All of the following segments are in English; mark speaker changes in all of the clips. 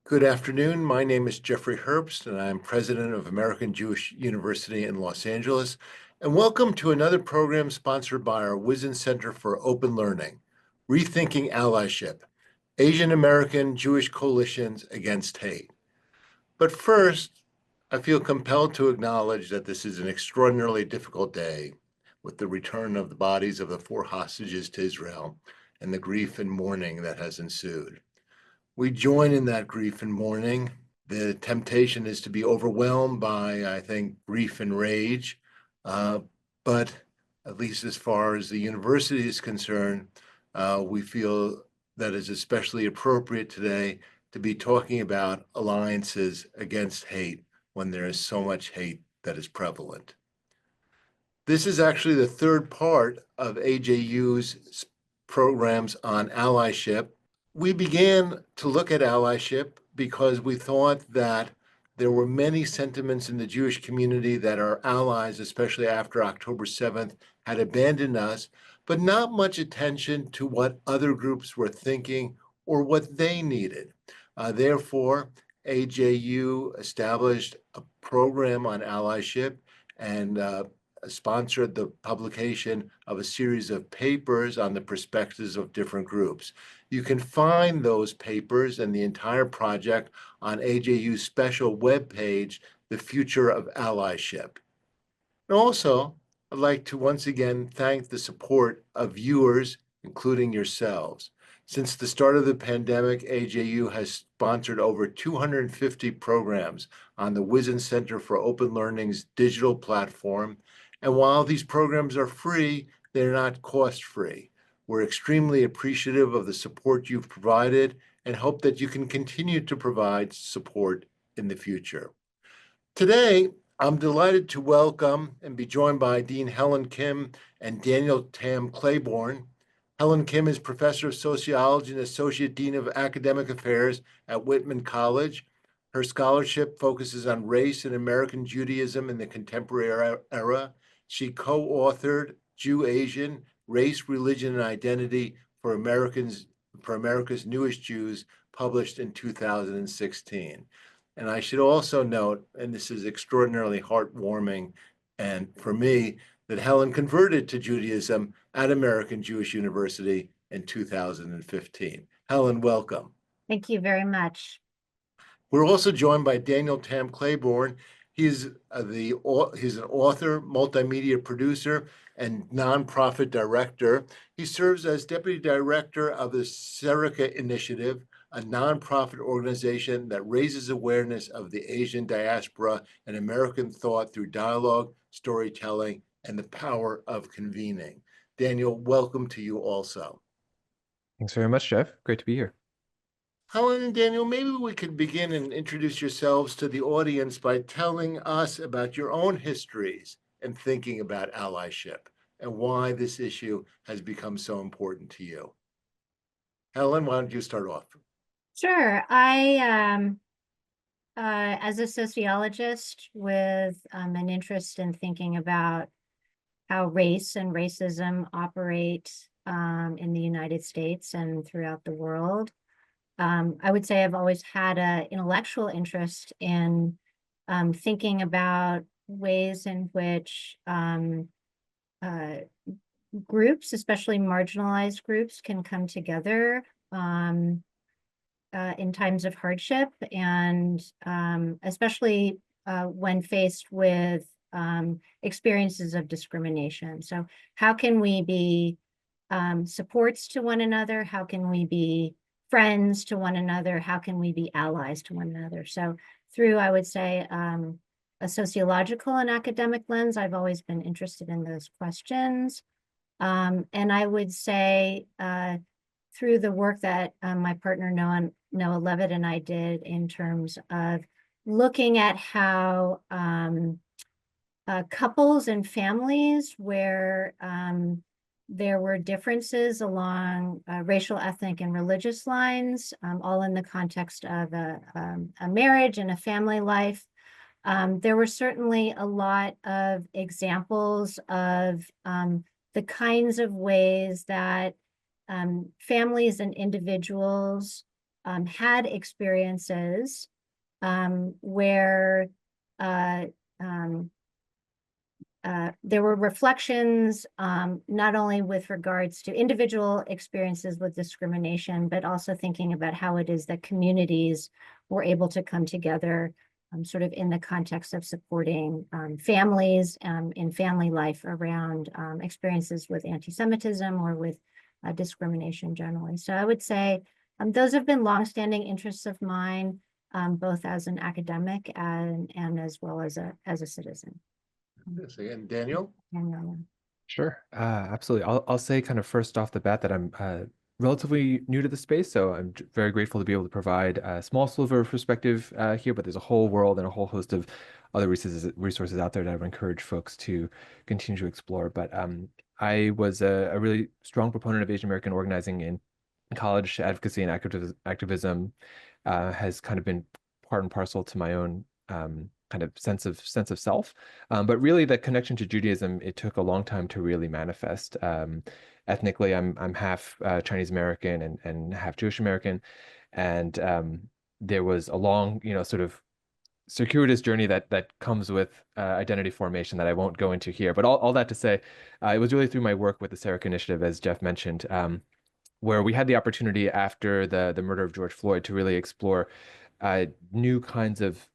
Speaker 1: Good afternoon. My name is Jeffrey Herbst, and I'm president of American Jewish University in Los Angeles. And welcome to another program sponsored by our Wizen Center for Open Learning, Rethinking Allyship, Asian American Jewish Coalitions Against Hate. But first, I feel compelled to acknowledge that this is an extraordinarily difficult day with the return of the bodies of the 4 hostages to Israel and the grief and mourning that has ensued. We join in that grief and mourning. The temptation is to be overwhelmed by, I think, grief and rage. But at least as far as the university is concerned, we feel that it's especially appropriate today to be talking about alliances against hate when there is so much hate that is prevalent. This is actually the third part of AJU's programs on allyship. We began to look at allyship because we thought that there were many sentiments in the Jewish community that our allies, especially after October 7th, had abandoned us, but not much attention to what other groups were thinking or what they needed. Therefore, AJU established a program on allyship and sponsored the publication of a series of papers on the perspectives of different groups. You can find those papers and the entire project on AJU's special webpage, The Future of Allyship. And also, I'd like to once again thank the support of viewers, including yourselves. Since the start of the pandemic, AJU has sponsored over 250 programs on the Wizen Center for Open Learning's digital platform. And while these programs are free, they're not cost-free. We're extremely appreciative of the support you've provided and hope that you can continue to provide support in the future. Today, I'm delighted to welcome and be joined by Dean Helen Kim and Daniel Tam-Claiborne. Helen Kim is Professor of Sociology and Associate Dean of Academic Affairs at Whitman College. Her scholarship focuses on race and American Judaism in the contemporary era. She co-authored Jew-Asian, Race, Religion, and Identity for America's Newest Jews, published in 2016. And I should also note, and this is extraordinarily heartwarming, and for me, that Helen converted to Judaism at American Jewish University in 2015. Helen, welcome.
Speaker 2: Thank you very much.
Speaker 1: We're also joined by Daniel Tam-Claiborne. He's an author, multimedia producer, and nonprofit director. He serves as deputy director of the Serica Initiative, a nonprofit organization that raises awareness of the Asian diaspora and American thought through dialogue, storytelling, and the power of convening. Daniel, welcome to you also.
Speaker 3: Thanks very much, Jeff. Great to be here.
Speaker 1: Helen and Daniel, maybe we could begin and introduce yourselves to the audience by telling us about your own histories and thinking about allyship and why this issue has become so important to you. Helen, why don't you start off?
Speaker 2: Sure. I, as a sociologist with an interest in thinking about how race and racism operate in the United States and throughout the world, I would say I've always had an intellectual interest in thinking about ways in which groups, especially marginalized groups, can come together in times of hardship, and especially when faced with experiences of discrimination. So how can we be supports to one another? How can we be friends to one another? How can we be allies to one another? So through, I would say, a sociological and academic lens, I've always been interested in those questions. And I would say through the work that my partner Noah Levitt and I did in terms of looking at how couples and families where there were differences along racial, ethnic, and religious lines, all in the context of a marriage and a family life. There were certainly a lot of examples of the kinds of ways that families and individuals had experiences where there were reflections not only with regards to individual experiences with discrimination, but also thinking about how it is that communities were able to come together sort of in the context of supporting families in family life around experiences with anti-Semitism or with discrimination generally. So I would say those have been longstanding interests of mine, both as an academic and as well as a citizen.
Speaker 1: Yes, and Daniel?
Speaker 3: Sure, absolutely. I'll say kind of first off the bat that I'm relatively new to the space, so I'm very grateful to be able to provide a small sliver of perspective here, but there's a whole world and a whole host of other resources out there that I would encourage folks to continue to explore. But I was a really strong proponent of Asian American organizing in college. Advocacy and activism has kind of been part and parcel to my own kind of sense of self. But really the connection to Judaism, it took a long time to really manifest. Ethnically, I'm half Chinese American and half Jewish American. And there was a long, sort of circuitous journey that comes with identity formation that I won't go into here. But all that to say, it was really through my work with the Sarek Initiative, as Jeff mentioned, where we had the opportunity after the murder of George Floyd to really explore new kinds of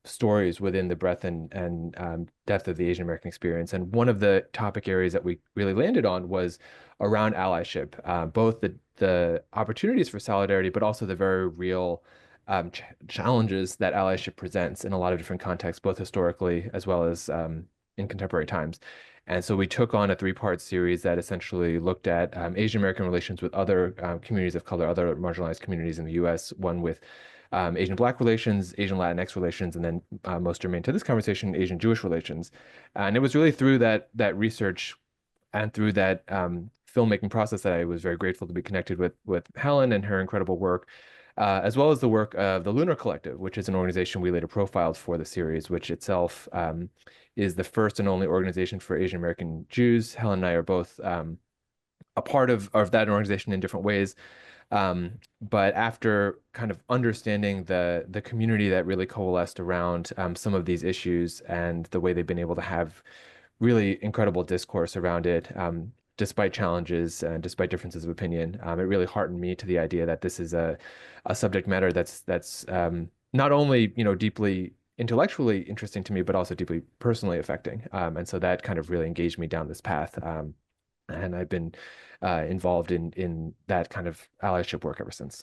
Speaker 3: stories within the breadth and depth of the Asian American experience. And one of the topic areas that we really landed on was around allyship, both the opportunities for solidarity, but also the very real challenges that allyship presents in a lot of different contexts, both historically as well as in contemporary times. And so we took on a three-part series that essentially looked at Asian American relations with other communities of color, other marginalized communities in the U.S., one with Asian Black relations, Asian Latinx relations, and then most germane to this conversation, Asian Jewish relations. And it was really through that research and through that filmmaking process that I was very grateful to be connected with Helen and her incredible work, as well as the work of the Lunar Collective, which is an organization we later profiled for the series, which itself is the first and only organization for Asian American Jews. Helen and I are both a part of that organization in different ways. But after kind of understanding the community that really coalesced around some of these issues and the way they've been able to have really incredible discourse around it, despite challenges and despite differences of opinion, it really heartened me to the idea that this is a subject matter that's not only deeply intellectually interesting to me, but also deeply personally affecting. And so that kind of really engaged me down this path. And I've been involved in that kind of allyship work ever since.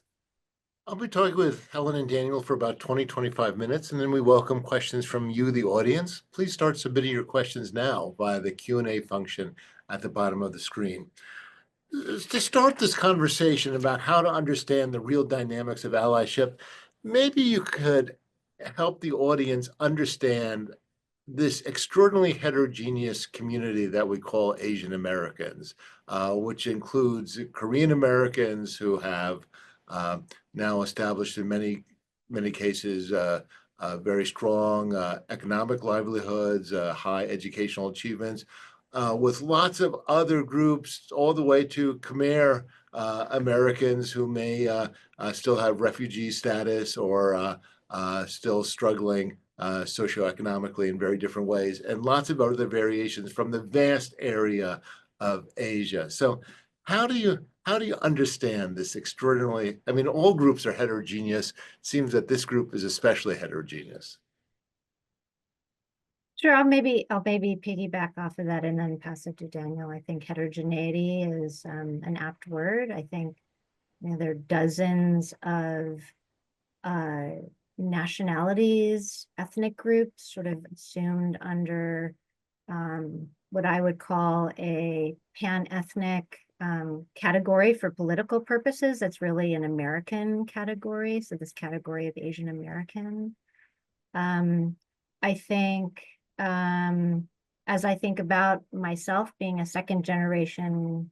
Speaker 1: I'll be talking with Helen and Daniel for about 20-25 minutes, and then we welcome questions from you, the audience. Please start submitting your questions now via the Q&A function at the bottom of the screen. To start this conversation about how to understand the real dynamics of allyship, maybe you could help the audience understand this extraordinarily heterogeneous community that we call Asian Americans, which includes Korean Americans who have now established in many cases very strong economic livelihoods, high educational achievements, with lots of other groups, all the way to Khmer Americans who may still have refugee status or still struggling socioeconomically in very different ways, and lots of other variations from the vast area of Asia. So how do you understand this extraordinarily, I mean, all groups are heterogeneous. It seems that this group is especially heterogeneous.
Speaker 2: Sure, I'll maybe piggyback off of that and then pass it to Daniel. I think heterogeneity is an apt word. I think there are dozens of nationalities, ethnic groups sort of assumed under what I would call a pan-ethnic category for political purposes. That's really an American category. So this category of Asian American. I think as I think about myself being a second generation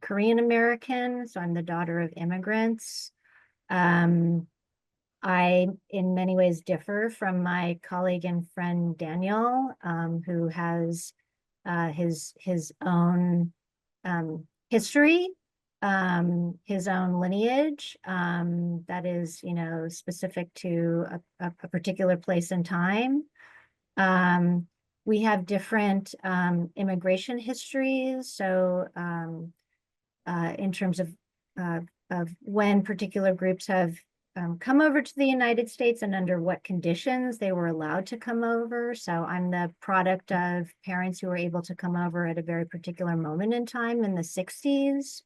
Speaker 2: Korean American, so I'm the daughter of immigrants. I, in many ways, differ from my colleague and friend Daniel, who has his own history, his own lineage that is, specific to a particular place and time. We have different immigration histories. So in terms of when particular groups have come over to the United States and under what conditions they were allowed to come over. So I'm the product of parents who were able to come over at a very particular moment in time in the 60s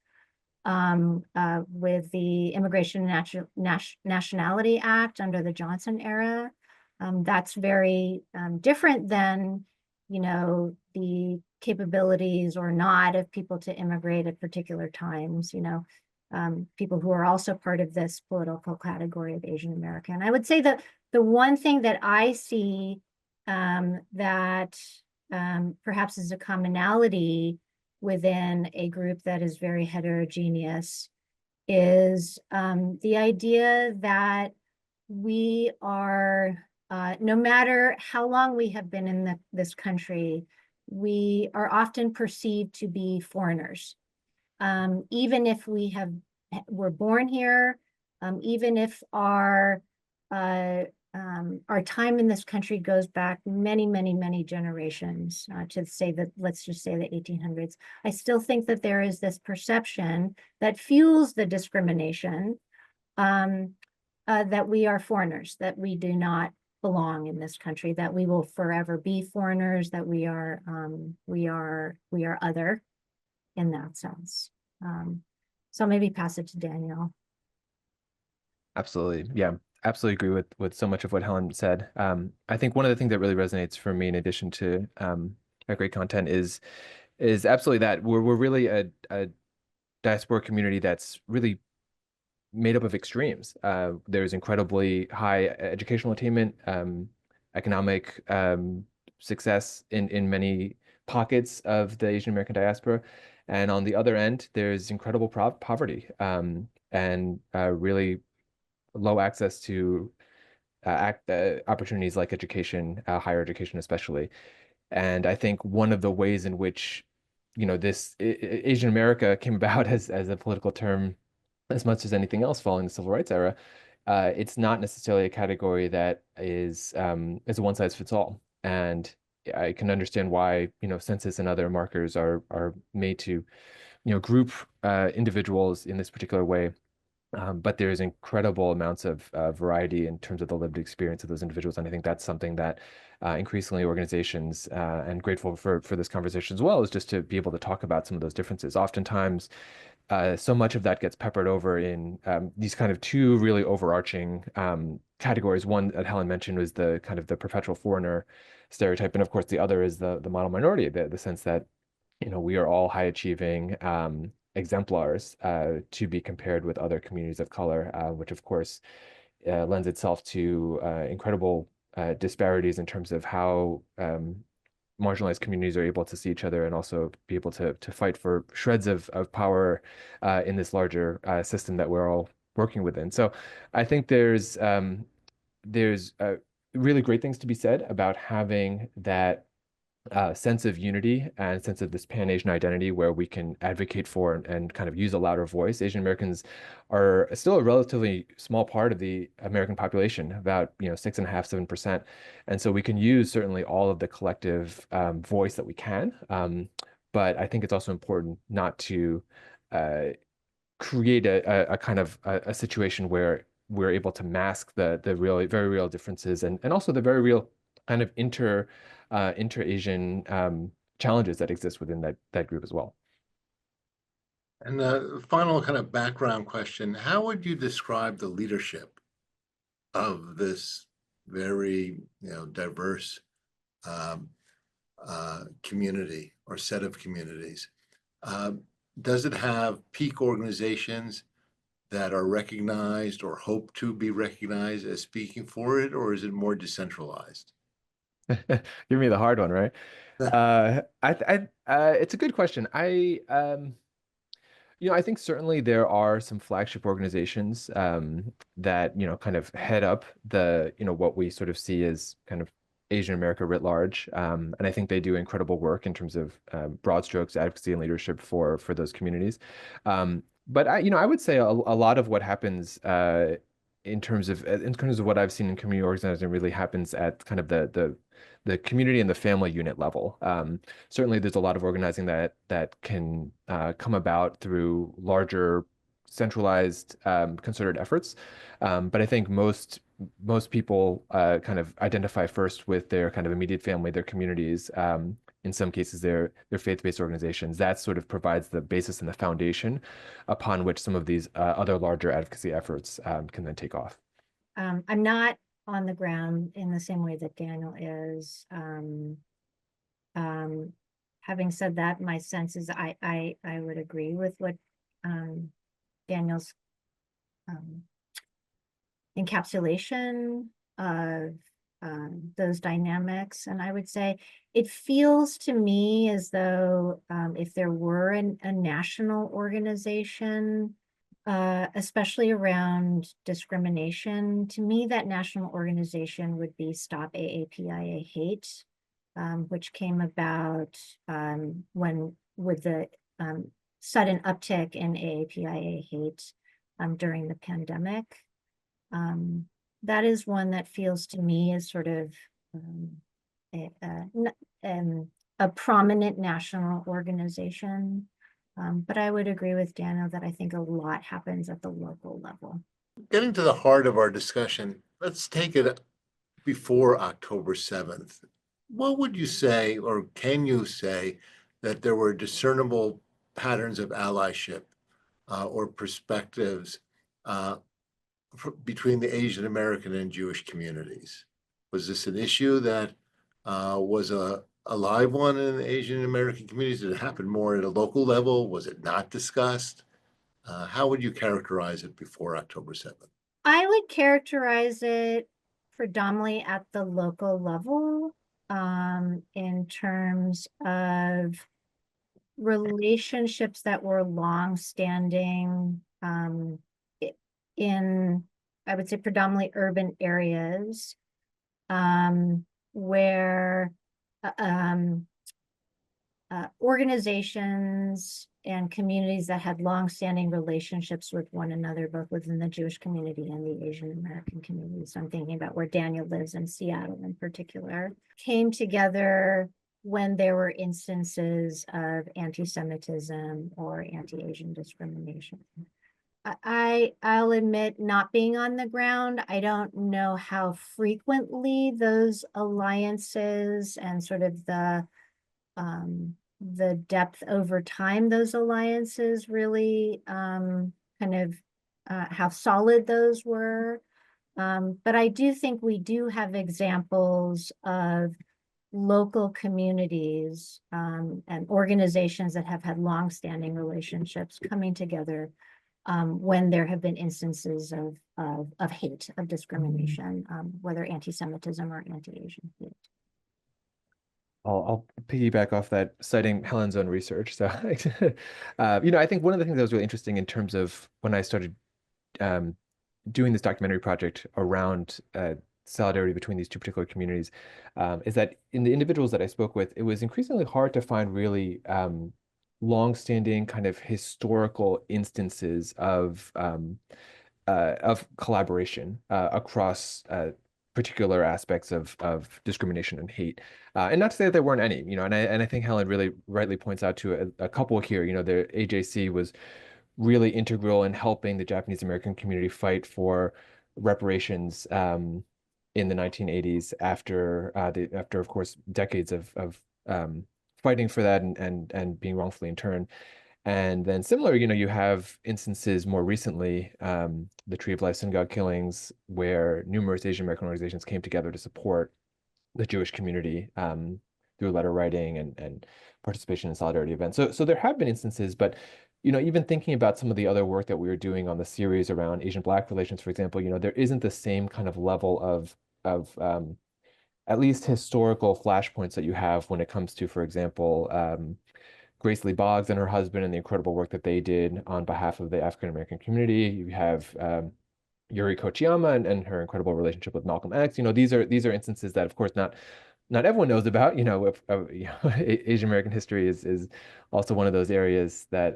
Speaker 2: with the Immigration and Nationality Act under the Johnson era. That's very different than, the capabilities or not of people to immigrate at particular times, people who are also part of this political category of Asian American. I would say that the one thing that I see that perhaps is a commonality within a group that is very heterogeneous is the idea that we are, no matter how long we have been in this country, we are often perceived to be foreigners. Even if we're born here, even if our time in this country goes back many, many, many generations, let's just say the 1800s, I still think that there is this perception that fuels the discrimination that we are foreigners, that we do not belong in this country, that we will forever be foreigners, that we are other in that sense. So maybe pass it to Daniel.
Speaker 3: Absolutely. Yeah, absolutely agree with so much of what Helen said. I think one of the things that really resonates for me, in addition to that great content, is absolutely that we're really a diaspora community that's really made up of extremes. There's incredibly high educational attainment, economic success in many pockets of the Asian American diaspora. And on the other end, there's incredible poverty and really low access to opportunities like education, higher education especially. And I think one of the ways in which, this Asian America came about as a political term as much as anything else following the civil rights era, it's not necessarily a category that is a one size fits all. And I can understand why, census and other markers are made to, group individuals in this particular way. But there's incredible amounts of variety in terms of the lived experience of those individuals. And I think that's something that increasingly organizations, and grateful for this conversation as well, is just to be able to talk about some of those differences. Oftentimes, so much of that gets peppered over in these kind of two really overarching categories. One that Helen mentioned was the kind of the perpetual foreigner stereotype. And of course, the other is the model minority, the sense that, we are all high achieving exemplars to be compared with other communities of color, which of course lends itself to incredible disparities in terms of how marginalized communities are able to see each other and also be able to fight for shreds of power in this larger system that we're all working within. So I think there's really great things to be said about having that sense of unity and sense of this Pan-Asian identity where we can advocate for and kind of use a louder voice. Asian Americans are still a relatively small part of the American population, about 6.5%, 7%. And so we can use certainly all of the collective voice that we can. But I think it's also important not to create a kind of a situation where we're able to mask the really very real differences and also the very real kind of inter-Asian challenges that exist within that group as well.
Speaker 1: And the final kind of background question, how would you describe the leadership of this very diverse community or set of communities? Does it have peak organizations that are recognized or hope to be recognized as speaking for it, or is it more decentralized?
Speaker 3: Give me the hard one, right? It's a good question. I think certainly there are some flagship organizations that kind of head up the what we sort of see as kind of Asian America writ large. And I think they do incredible work in terms of broad strokes advocacy and leadership for those communities. But I would say a lot of what happens in terms of what I've seen in community organizing really happens at kind of the community and the family unit level. Certainly, there's a lot of organizing that can come about through larger centralized concerted efforts. But I think most people kind of identify first with their kind of immediate family, their communities. In some cases, their faith-based organizations. That sort of provides the basis and the foundation upon which some of these other larger advocacy efforts can then take off.
Speaker 2: I'm not on the ground in the same way that Daniel is. Having said that, my sense is I would agree with what Daniel's encapsulation of those dynamics. And I would say it feels to me as though if there were a national organization, especially around discrimination, to me, that national organization would be Stop AAPIA Hate, which came about with the sudden uptick in AAPIA hate during the pandemic. That is one that feels to me as sort of a prominent national organization. But I would agree with Daniel that I think a lot happens at the local level.
Speaker 1: Getting to the heart of our discussion, let's take it before October 7th. What would you say, or can you say, that there were discernible patterns of allyship or perspectives between the Asian American and Jewish communities? Was this an issue that was a live one in the Asian American communities? Did it happen more at a local level? Was it not discussed? How would you characterize it before October 7th?
Speaker 2: I would characterize it predominantly at the local level in terms of relationships that were long-standing in, I would say, predominantly urban areas where organizations and communities that had long-standing relationships with one another, both within the Jewish community and the Asian American community. So I'm thinking about where Daniel lives in Seattle in particular, came together when there were instances of anti-Semitism or anti-Asian discrimination. I'll admit, not being on the ground, I don't know how frequently those alliances and sort of the depth over time those alliances really kind of how solid those were. But I do think we do have examples of local communities and organizations that have had long-standing relationships coming together when there have been instances of hate, of discrimination, whether anti-Semitism or anti-Asian hate.
Speaker 3: I'll piggyback off that, citing Helen's own research. So, I think one of the things that was really interesting in terms of when I started doing this documentary project around solidarity between these two particular communities is that in the individuals that I spoke with, it was increasingly hard to find really long-standing kind of historical instances of collaboration across particular aspects of discrimination and hate. And not to say that there weren't any, and I think Helen really rightly points out to a couple here, the AJC was really integral in helping the Japanese American community fight for reparations in the 1980s after of course, decades of fighting for that and being wrongfully interned. And then similar, you have instances more recently, the Tree of Life synagogue killings, where numerous Asian American organizations came together to support the Jewish community through letter writing and participation in solidarity events. So there have been instances, but even thinking about some of the other work that we were doing on the series around Asian-Black relations, for example, there isn't the same kind of level of at least historical flashpoints that you have when it comes to, for example, Grace Lee Boggs and her husband and the incredible work that they did on behalf of the African American community. You have Yuri Kochiyama and her incredible relationship with Malcolm X. These are instances that, of course, not everyone knows about. Asian American history is also one of those areas that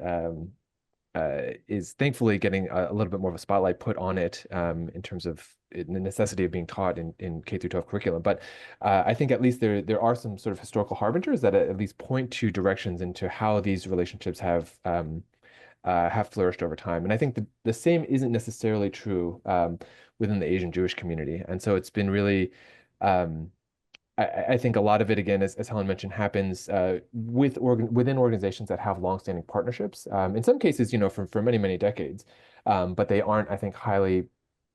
Speaker 3: is thankfully getting a little bit more of a spotlight put on it in terms of the necessity of being taught in K through 12 curriculum. But I think at least there are some sort of historical harbingers that at least point to directions into how these relationships have flourished over time. And I think the same isn't necessarily true within the Asian Jewish community. And so it's been really, I think a lot of it, again, as Helen mentioned, happens within organizations that have longstanding partnerships. In some cases, for many, many decades, but they aren't, I think, highly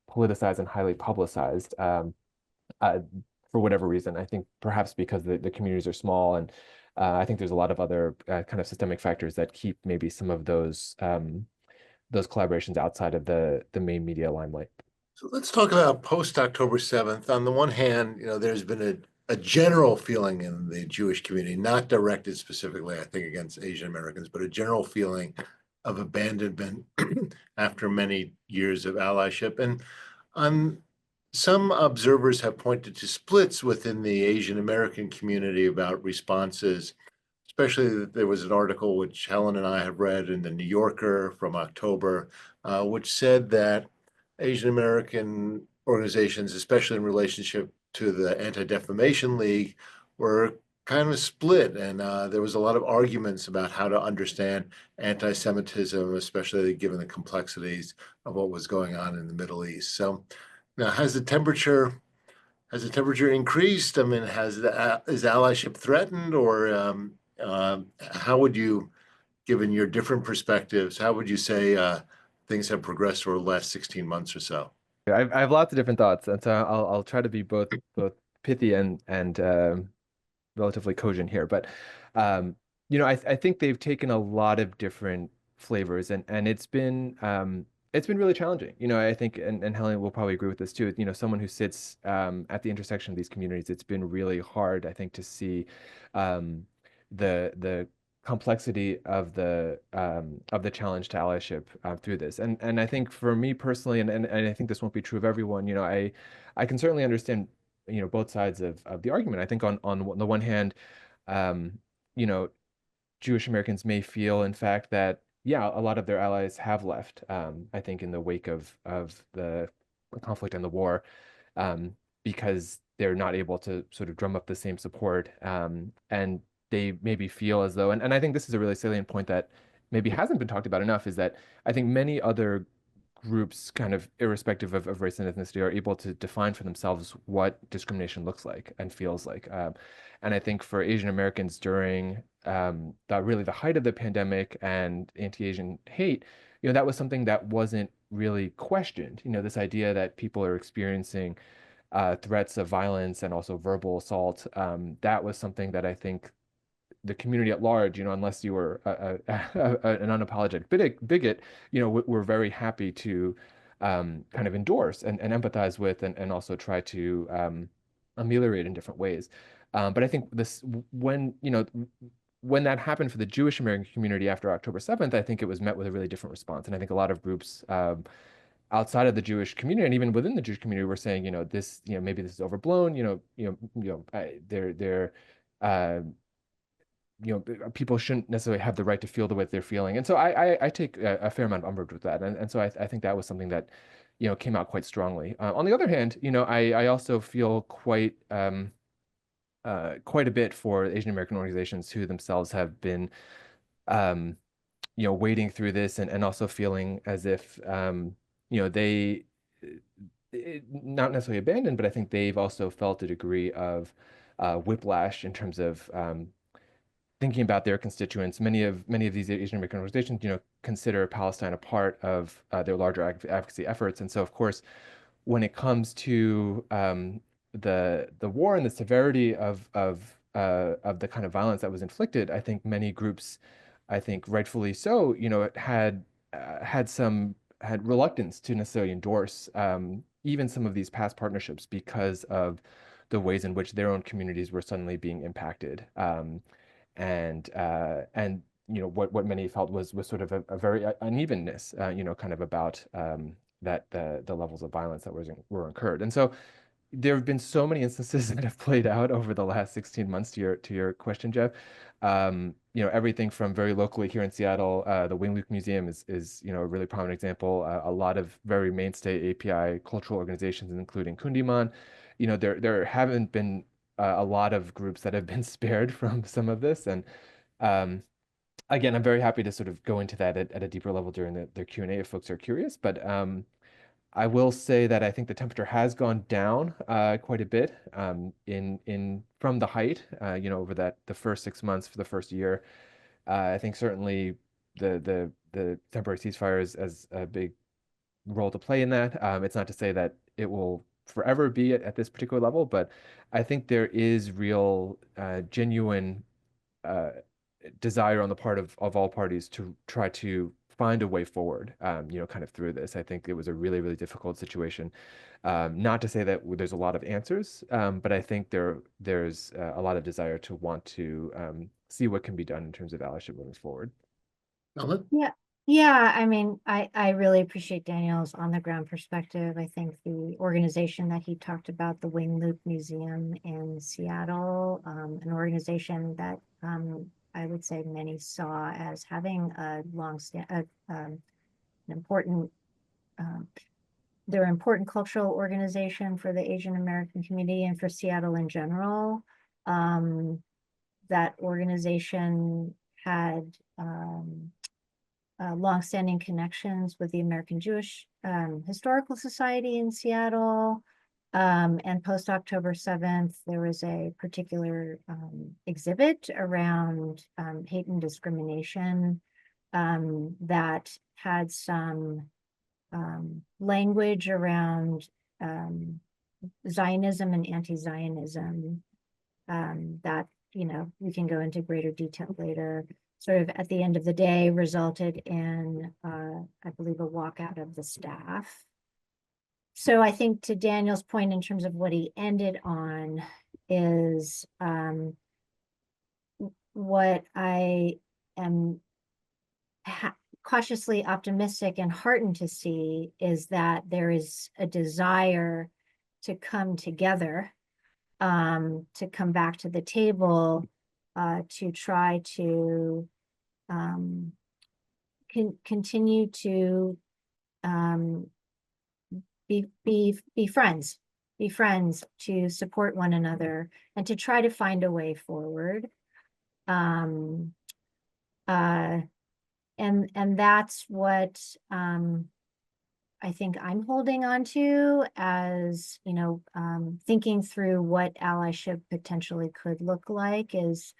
Speaker 3: politicized and highly publicized uh, for whatever reason. I think perhaps because the communities are small, and I think there's a lot of other kind of systemic factors that keep maybe some of those collaborations outside of the main media limelight.
Speaker 1: So let's talk about post-October 7th. On the one hand, there's been a general feeling in the Jewish community, not directed specifically, I think, against Asian Americans, but a general feeling of abandonment after many years of allyship. And some observers have pointed to splits within the Asian American community about responses. Especially, there was an article which Helen and I have read in the New Yorker from October, which said that Asian American organizations, especially in relationship to the Anti-Defamation League, were kind of split. And there was a lot of arguments about how to understand anti-Semitism, especially given the complexities of what was going on in the Middle East. So now, has the temperature increased? I mean, is allyship threatened, or how would you, given your different perspectives, how would you say things have progressed over the last 16 months or so?
Speaker 3: I have lots of different thoughts, and so I'll try to be both pithy and relatively cogent here. But I think they've taken a lot of different flavors, and it's been really challenging. I think, and Helen will probably agree with this too. Someone who sits at the intersection of these communities, it's been really hard, I think, to see the complexity of the challenge to allyship through this. And I think for me personally, and I think this won't be true of everyone, I can certainly understand both sides of the argument. I think on the one hand, um, you know, Jewish Americans may feel, in fact, that yeah, a lot of their allies have left. I think in the wake of the conflict and the war, because they're not able to sort of drum up the same support, and they maybe feel as though, and I think this is a really salient point that maybe hasn't been talked about enough, is that I think many other groups, kind of irrespective of race and ethnicity, are able to define for themselves what discrimination looks like and feels like. And I think for Asian Americans during the height of the pandemic and anti-Asian hate, that was something that wasn't really questioned. This idea that people are experiencing threats of violence and also verbal assault, that was something that I think the community at large, unless you were an unapologetic bigot, we're very happy to kind of endorse and empathize with and also try to ameliorate in different ways. But I think when that happened for the Jewish American community after October 7th, I think it was met with a really different response. And I think a lot of groups outside of the Jewish community and even within the Jewish community were saying, this, maybe this is overblown, they're people shouldn't necessarily have the right to feel the way they're feeling. And so I take a fair amount of umbrage with that. And so I think that was something that, came out quite strongly. On the other hand, I also feel quite a bit for Asian American organizations who themselves have been, wading through this and also feeling as if, they not necessarily abandoned, but I think they've also felt a degree of whiplash in terms of thinking about their constituents. Many of these Asian American organizations, consider Palestine a part of their larger advocacy efforts. And so, of course, when it comes to the war and the severity of the kind of violence that was inflicted, I think many groups, I think rightfully so, had reluctance to necessarily endorse even some of these past partnerships because of the ways in which their own communities were suddenly being impacted. And what many felt was sort of a very unevenness, kind of about that the levels of violence that were incurred. And so there have been so many instances that have played out over the last 16 months to your question, Jeff. Everything from very locally here in Seattle, the Wing Luke Museum is a really prominent example. A lot of very mainstay API cultural organizations, including Kundiman. There haven't been a lot of groups that have been spared from some of this. And again, I'm very happy to sort of go into that at a deeper level during the Q&A if folks are curious. But I will say that I think the temperature has gone down quite a bit in from the height, over the first 6 months for the first year. I think certainly the temporary ceasefire is a big role to play in that. It's not to say that it will forever be at this particular level, but I think there is real, genuine desire on the part of all parties to try to find a way forward, kind of through this. I think it was a really, really difficult situation. Not to say that there's a lot of answers, but I think there's a lot of desire to want to see what can be done in terms of allyship moving forward.
Speaker 1: Helen?
Speaker 2: Yeah, yeah. I mean, I really appreciate Daniel's on the ground perspective. I think the organization that he talked about, the Wing Luke Museum in Seattle, an organization that I would say many saw as having a an important, they're an important cultural organization for the Asian American community and for Seattle in general. That organization had longstanding connections with the American Jewish Historical Society in Seattle. And post October 7th, there was a particular exhibit around hate and discrimination that had some language around Zionism and anti-Zionism that, we can go into greater detail later, sort of at the end of the day resulted in, I believe, a walkout of the staff. So I think to Daniel's point in terms of what he ended on is what I am cautiously optimistic and heartened to see is that there is a desire to come together, to come back to the table, to try to continue to be friends, to support one another, and to try to find a way forward. And that's what I think I'm holding on to as, thinking through what allyship potentially could look like is,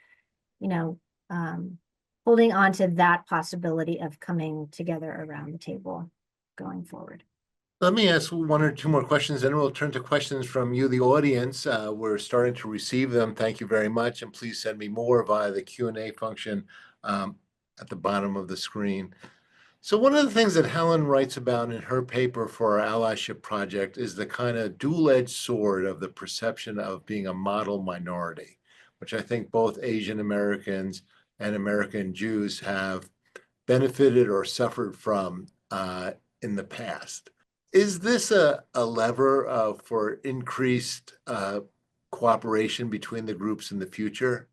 Speaker 2: holding on to that possibility of coming together around the table going forward.
Speaker 1: Let me ask one or two more questions, and we'll turn to questions from you, the audience. We're starting to receive them. Thank you very much, and please send me more via the Q&A function at the bottom of the screen. So one of the things that Helen writes about in her paper for our allyship project is the kind of dual-edged sword of the perception of being a model minority, which I think both Asian Americans and American Jews have benefited or suffered from in the past. Is this a lever for increased cooperation between the groups in the future,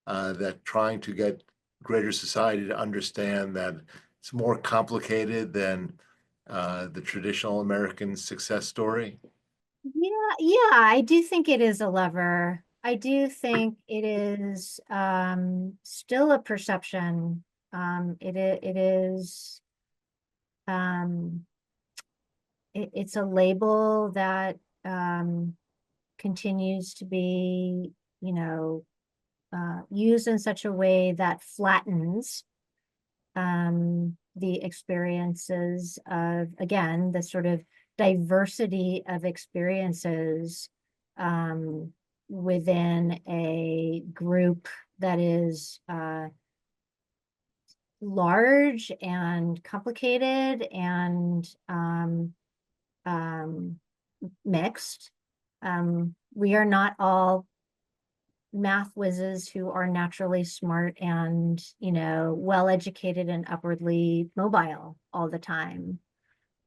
Speaker 1: that trying to get greater society to understand that it's more complicated than the traditional American success story?
Speaker 2: Yeah, I do think it is a lever. I do think it is still a perception. It's a label that continues to be, used in such a way that flattens the experiences of, again, the sort of diversity of experiences within a group that is large and complicated and mixed. We are not all math whizzes who are naturally smart and, well educated and upwardly mobile all the time.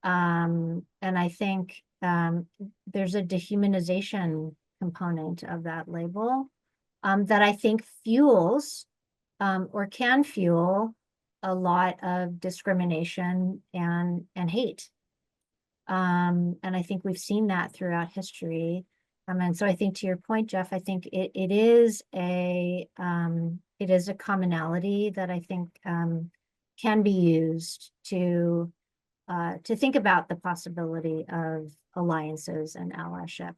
Speaker 2: And I think there's a dehumanization component of that label that I think fuels or can fuel a lot of discrimination and hate. And I think we've seen that throughout history. And so I think to your point, Jeff, I think it is a commonality that I think can be used to think about the possibility of alliances and allyship.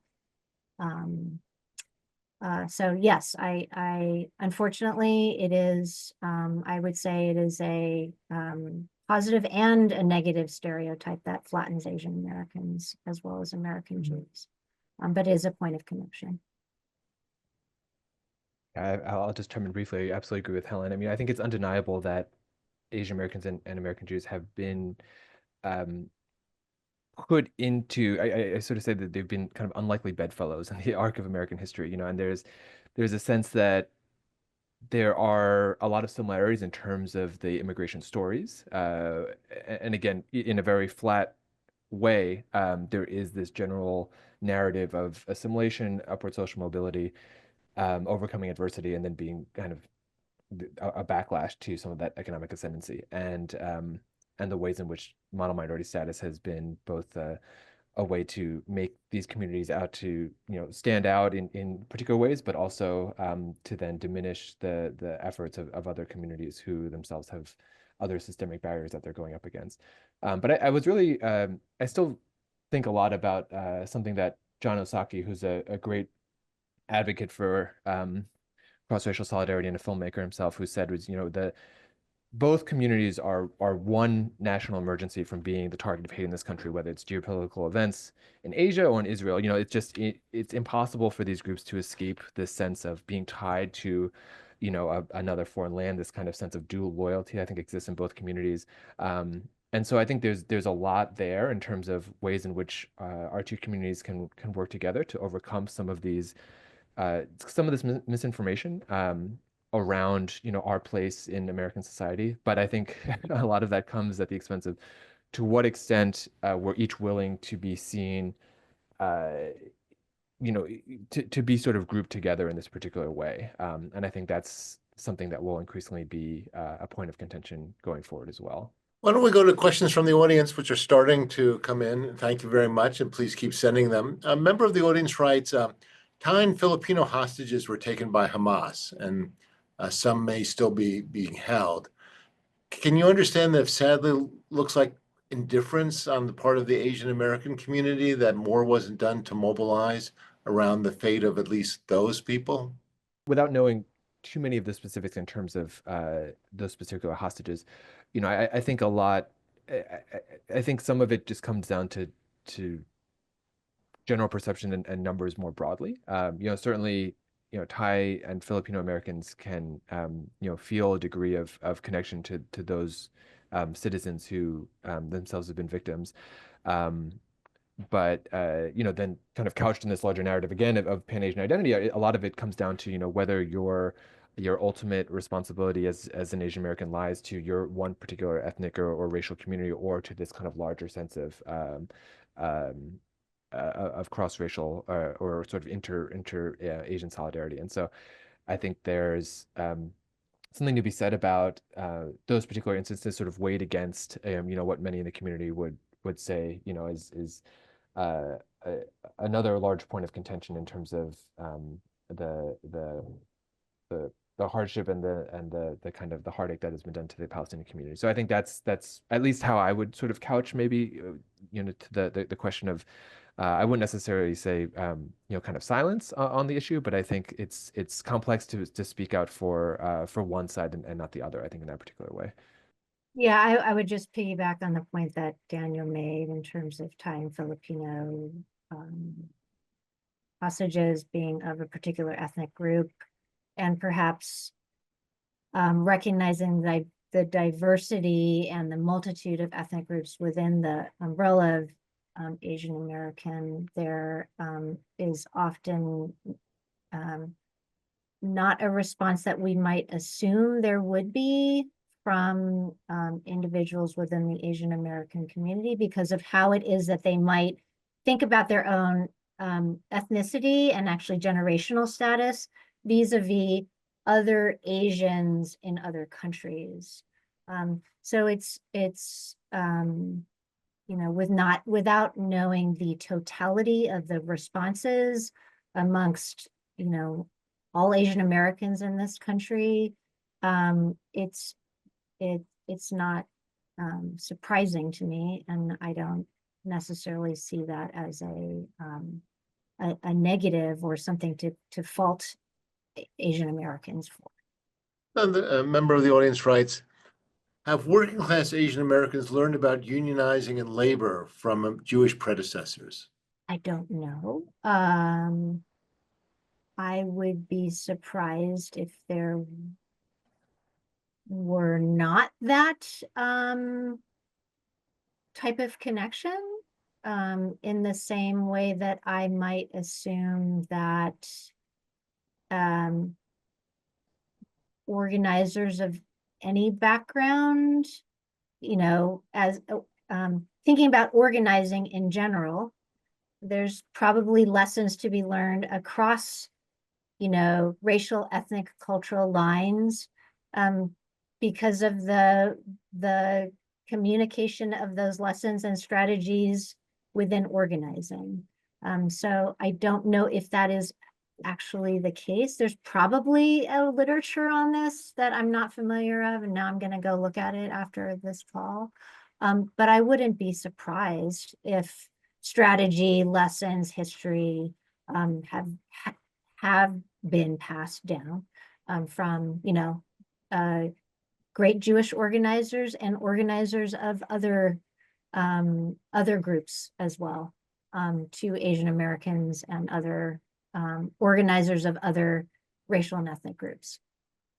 Speaker 2: So yes, I unfortunately it is, I would say it is a positive and a negative stereotype that flattens Asian Americans as well as American Jews, but is a point of connection.
Speaker 3: I'll just chime in briefly. I absolutely agree with Helen. I mean, I think it's undeniable that Asian Americans and American Jews have been put into, I sort of say that they've been kind of unlikely bedfellows in the arc of American history, you know, and there's a sense that there are a lot of similarities in terms of the immigration stories. And again, in a very flat way, there is this general narrative of assimilation, upward social mobility, overcoming adversity, and then being kind of a backlash to some of that economic ascendancy, and the ways in which model minority status has been both a way to make these communities out to, you know, stand out in particular ways, but also to then diminish the efforts of other communities who themselves have other systemic barriers that they're going up against. But I was really, I still think a lot about something that John Osaki, who's a great advocate for cross-racial solidarity and a filmmaker himself, who said was, you know, both communities are one national emergency from being the target of hate in this country, whether it's geopolitical events in Asia or in Israel. You know, it's impossible for these groups to escape this sense of being tied to, you know, another foreign land. This kind of sense of dual loyalty, I think, exists in both communities. And so I think there's a lot there in terms of ways in which our two communities can work together to overcome some of this misinformation around, you know, our place in American society. But I think a lot of that comes at the expense of to what extent we're each willing to be seen, you know, to be sort of grouped together in this particular way. And I think that's something that will increasingly be a point of contention going forward as well.
Speaker 1: Why don't we go to questions from the audience, which are starting to come in. Thank you very much, and please keep sending them. A member of the audience writes, Thai and Filipino hostages were taken by Hamas, and some may still be being held. Can you understand that if sadly looks like indifference on the part of the Asian American community, that more wasn't done to mobilize around the fate of at least those people?
Speaker 3: Without knowing too many of the specifics in terms of those particular hostages, you know, I think a lot, I think some of it just comes down to general perception and numbers more broadly. You know, certainly, you know, Thai and Filipino Americans can, you know, feel a degree of connection to those citizens who themselves have been victims. But you know, then kind of couched in this larger narrative again of Pan-Asian identity, a lot of it comes down to, you know, whether your ultimate responsibility as an Asian American lies to your one particular ethnic or racial community, or to this kind of larger sense of cross-racial or sort of inter Asian solidarity. And so I think there's something to be said about those particular instances sort of weighed against, you know, what many in the community would say, you know, is another large point of contention in terms of the hardship and the kind of the heartache that has been done to the Palestinian community. So I think that's at least how I would sort of couch maybe, you know, to the question of I wouldn't necessarily say you know, kind of silence on the issue, but I think it's complex to speak out for one side and not the other, I think, in that particular way.
Speaker 2: Yeah, I would just piggyback on the point that Daniel made in terms of Thai and Filipino hostages being of a particular ethnic group, and perhaps recognizing the diversity and the multitude of ethnic groups within the umbrella of Asian American. There is often not a response that we might assume there would be from individuals within the Asian American community because of how it is that they might think about their own ethnicity and actually generational status vis-a-vis other Asians in other countries. So it's you know, without knowing the totality of the responses amongst, you know, all Asian Americans in this country, it's not surprising to me, and I don't necessarily see that as a negative or something to fault Asian Americans for.
Speaker 1: A member of the audience writes, have working class Asian Americans learned about unionizing and labor from Jewish predecessors?
Speaker 2: I don't know. I would be surprised if there were not that type of connection, in the same way that I might assume that organizers of any background, you know, as thinking about organizing in general, there's probably lessons to be learned across, you know, racial, ethnic, cultural lines, because of the communication of those lessons and strategies within organizing. So I don't know if that is actually the case. There's probably a literature on this that I'm not familiar of, and now I'm going to go look at it after this call. But I wouldn't be surprised if strategy, lessons, history have been passed down from, you know, great Jewish organizers and organizers of other groups as well, to Asian Americans and other organizers of other racial and ethnic groups.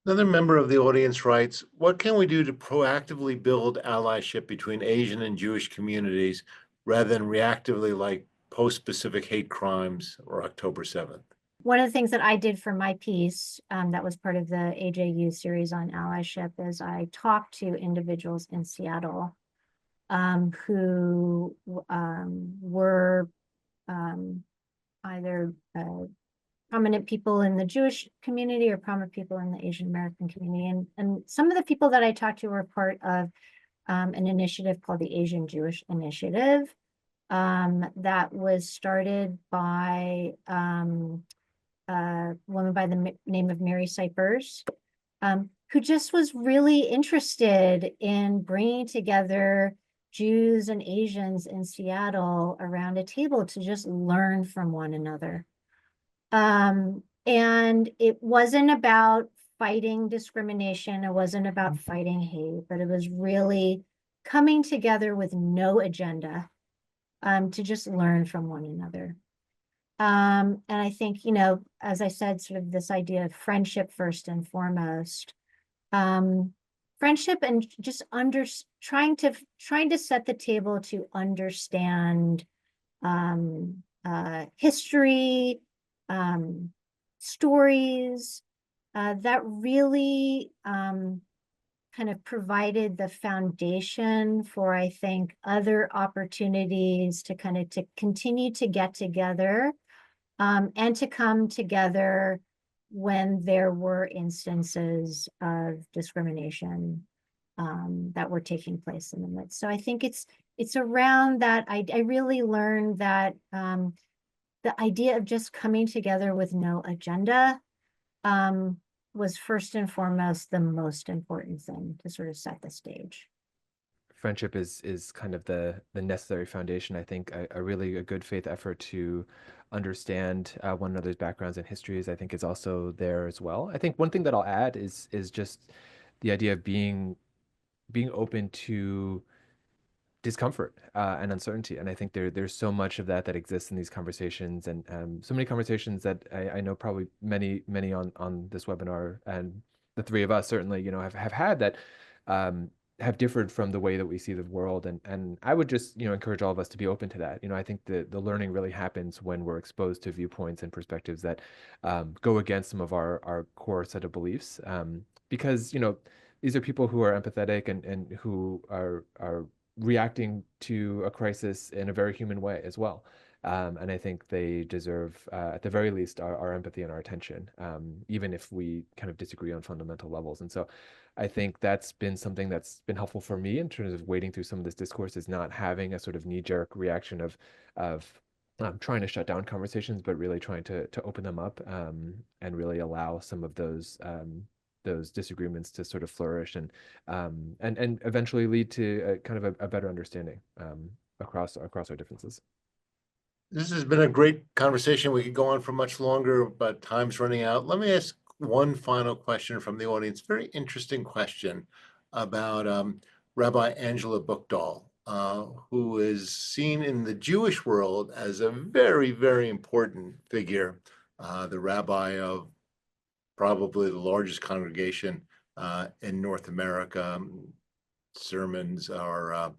Speaker 1: Another member of the audience writes, what can we do to proactively build allyship between Asian and Jewish communities rather than reactively like post-Pacific hate crimes or October 7th?
Speaker 2: One of the things that I did for my piece, that was part of the AJU series on allyship, is I talked to individuals in Seattle who were either prominent people in the Jewish community or prominent people in the Asian American community. And some of the people that I talked to were part of an initiative called the Asian Jewish Initiative that was started by a woman by the name of Mary Cypers, who just was really interested in bringing together Jews and Asians in Seattle around a table to just learn from one another. And it wasn't about fighting discrimination. It wasn't about fighting hate, but it was really coming together with no agenda to just learn from one another. And I think, you know, as I said, sort of this idea of friendship first and foremost, friendship and just trying to set the table to understand history, stories that really kind of provided the foundation for, I think, other opportunities to kind of to continue to get together and to come together when there were instances of discrimination that were taking place in the midst. So I think it's around that. I really learned that the idea of just coming together with no agenda was first and foremost the most important thing to sort of set the stage.
Speaker 3: Friendship is kind of the necessary foundation. I think a really a good faith effort to understand one another's backgrounds and histories, I think, is also there as well. I think one thing that I'll add is just the idea of being open to discomfort and uncertainty. And I think there's so much of that exists in these conversations, and so many conversations that I know probably many on this webinar, and the three of us certainly, you know, have had that have differed from the way that we see the world. And I would just, you know, encourage all of us to be open to that. You know, I think the learning really happens when we're exposed to viewpoints and perspectives that go against some of our core set of beliefs, because, you know, these are people who are empathetic and who are reacting to a crisis in a very human way as well. And I think they deserve, at the very least, our empathy and our attention, even if we kind of disagree on fundamental levels. And so I think that's been something that's been helpful for me in terms of wading through some of this discourse, is not having a sort of knee-jerk reaction of trying to shut down conversations, but really trying to open them up, and really allow some of those disagreements to sort of flourish and eventually lead to a kind of a better understanding across our differences.
Speaker 1: This has been a great conversation. We could go on for much longer, but time's running out. Let me ask one final question from the audience. Very interesting question about Rabbi Angela Buchdahl, who is seen in the Jewish world as a very, very important figure, the rabbi of probably the largest congregation in North America. Sermons are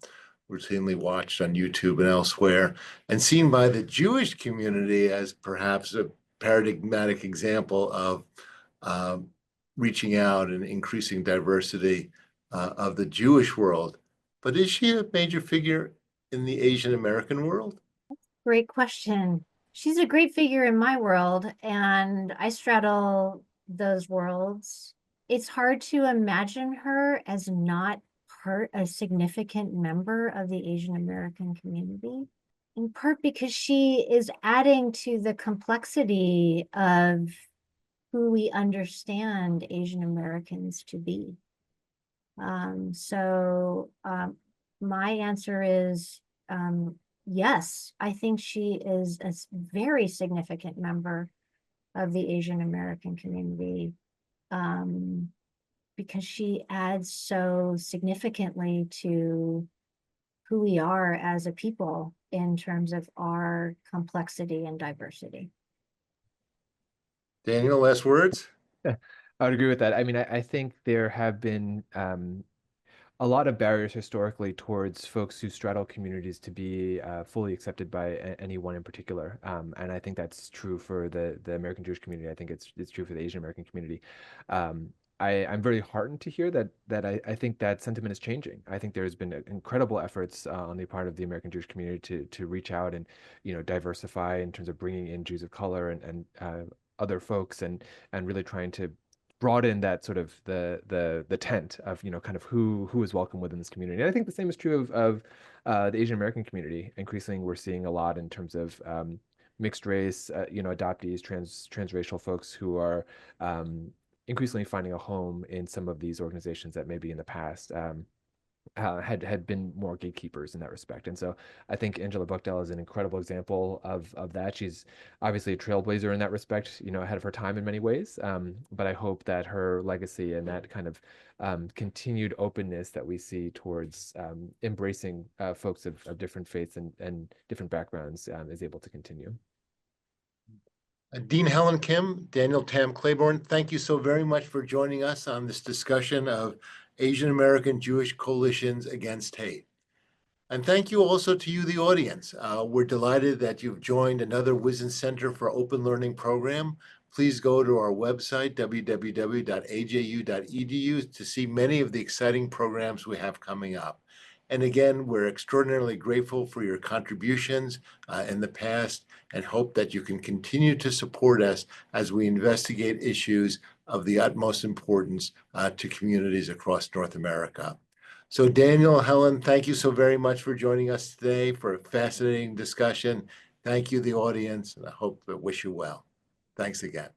Speaker 1: routinely watched on YouTube and elsewhere, and seen by the Jewish community as perhaps a paradigmatic example of reaching out and increasing diversity of the Jewish world. But is she a major figure in the Asian American world?
Speaker 2: Great question. She's a great figure in my world, and I straddle those worlds. It's hard to imagine her as not a significant member of the Asian American community, in part because she is adding to the complexity of who we understand Asian Americans to be. My answer is yes, I think she is a very significant member of the Asian American community, because she adds so significantly to who we are as a people in terms of our complexity and diversity.
Speaker 1: Daniel, last words?
Speaker 3: Yeah, I would agree with that. I mean, I think there have been a lot of barriers historically towards folks who straddle communities to be fully accepted by anyone in particular, and I think that's true for the American Jewish community. I think it's true for the Asian American community. I'm very heartened to hear that I think that sentiment is changing. I think there's been incredible efforts on the part of the American Jewish community to reach out and diversify in terms of bringing in Jews of color and other folks and really trying to broaden that sort of the tent of kind of who is welcome within this community. And I think the same is true of the Asian American community. Increasingly, we're seeing a lot in terms of mixed race, adoptees, transracial folks who are increasingly finding a home in some of these organizations that maybe in the past had been more gatekeepers in that respect. And so I think Angela Buchdahl is an incredible example of that. She's obviously a trailblazer in that respect, ahead of her time in many ways. But I hope that her legacy and that kind of continued openness that we see towards embracing folks of different faiths and different backgrounds is able to continue.
Speaker 1: Dean Helen Kim, Daniel Tam-Claiborne, thank you so very much for joining us on this discussion of Asian American Jewish Coalitions Against Hate. And thank you also to you, the audience. We're delighted that you've joined another Wizzen Center for Open Learning program. Please go to our website, www.aju.edu, to see many of the exciting programs we have coming up. And again, we're extraordinarily grateful for your contributions in the past and hope that you can continue to support us as we investigate issues of the utmost importance to communities across North America. So Daniel, Helen, thank you so very much for joining us today for a fascinating discussion. Thank you, the audience, and I hope to wish you well. Thanks again.